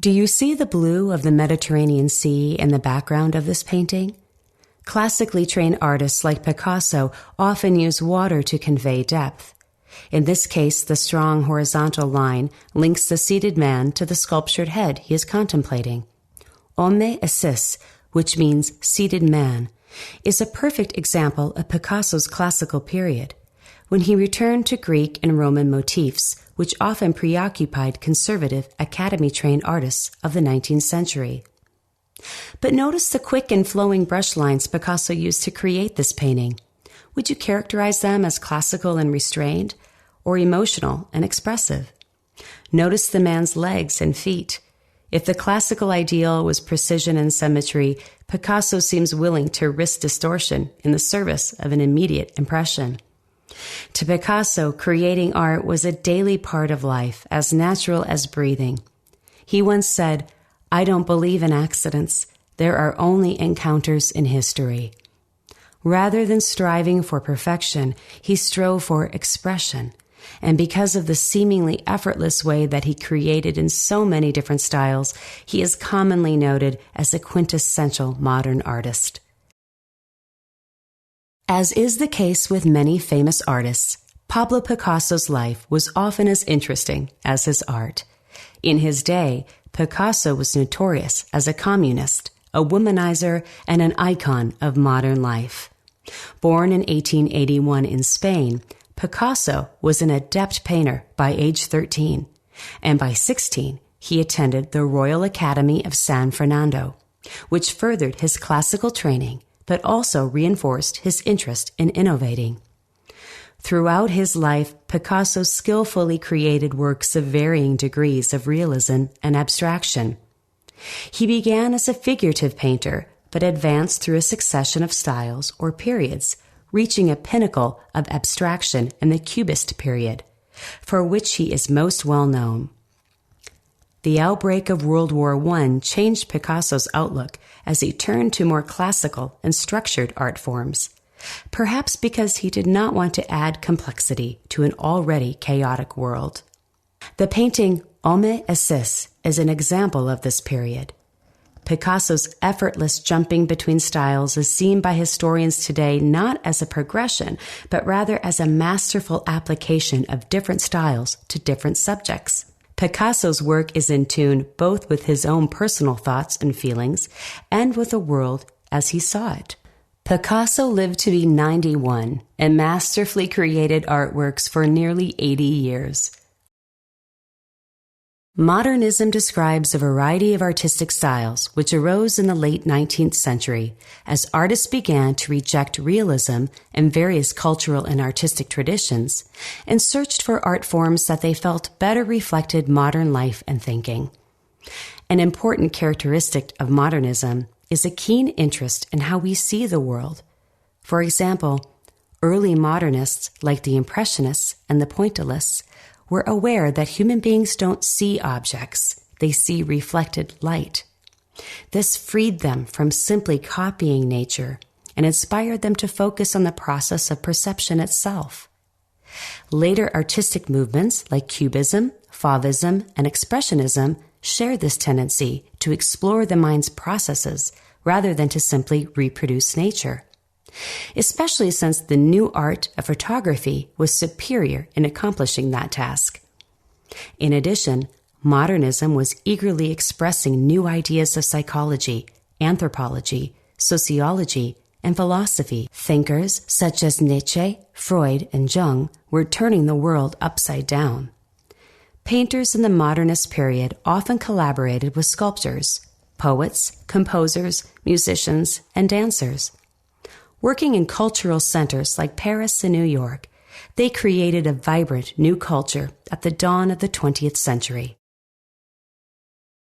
Do you see the blue of the Mediterranean Sea in the background of this painting? Classically trained artists like Picasso often use water to convey depth. In this case, the strong horizontal line links the seated man to the sculptured head he is contemplating. Homme Assis, which means seated man, is a perfect example of Picasso's classical period, when he returned to Greek and Roman motifs, which often preoccupied conservative, academy-trained artists of the 19th century. But notice the quick and flowing brush lines Picasso used to create this painting. Would you characterize them as classical and restrained, or emotional and expressive? Notice the man's legs and feet. If the classical ideal was precision and symmetry, Picasso seems willing to risk distortion in the service of an immediate impression. To Picasso, creating art was a daily part of life, as natural as breathing. He once said, "I don't believe in accidents. There are only encounters in history." Rather than striving for perfection, he strove for expression. And because of the seemingly effortless way that he created in so many different styles, he is commonly noted as a quintessential modern artist. As is the case with many famous artists, Pablo Picasso's life was often as interesting as his art. In his day, Picasso was notorious as a communist, a womanizer, and an icon of modern life. Born in 1881 in Spain, Picasso was an adept painter by age 13, and by 16, he attended the Royal Academy of San Fernando, which furthered his classical training, but also reinforced his interest in innovating. Throughout his life, Picasso skillfully created works of varying degrees of realism and abstraction. He began as a figurative painter, but advanced through a succession of styles or periods, reaching a pinnacle of abstraction in the Cubist period, for which he is most well known. The outbreak of World War I changed Picasso's outlook as he turned to more classical and structured art forms, perhaps because he did not want to add complexity to an already chaotic world. The painting Homme Assis is an example of this period. Picasso's effortless jumping between styles is seen by historians today not as a progression, but rather as a masterful application of different styles to different subjects. Picasso's work is in tune both with his own personal thoughts and feelings and with the world as he saw it. Picasso lived to be 91 and masterfully created artworks for nearly 80 years. Modernism describes a variety of artistic styles which arose in the late 19th century as artists began to reject realism and various cultural and artistic traditions and searched for art forms that they felt better reflected modern life and thinking. An important characteristic of modernism is a keen interest in how we see the world. For example, early modernists like the Impressionists and the Pointillists were aware that human beings don't see objects, they see reflected light. This freed them from simply copying nature and inspired them to focus on the process of perception itself. Later artistic movements like Cubism, Fauvism, and Expressionism shared this tendency to explore the mind's processes rather than to simply reproduce nature, especially since the new art of photography was superior in accomplishing that task. In addition, modernism was eagerly expressing new ideas of psychology, anthropology, sociology, and philosophy. Thinkers such as Nietzsche, Freud, and Jung were turning the world upside down. Painters in the modernist period often collaborated with sculptors, poets, composers, musicians, and dancers. Working in cultural centers like Paris and New York, they created a vibrant new culture at the dawn of the 20th century.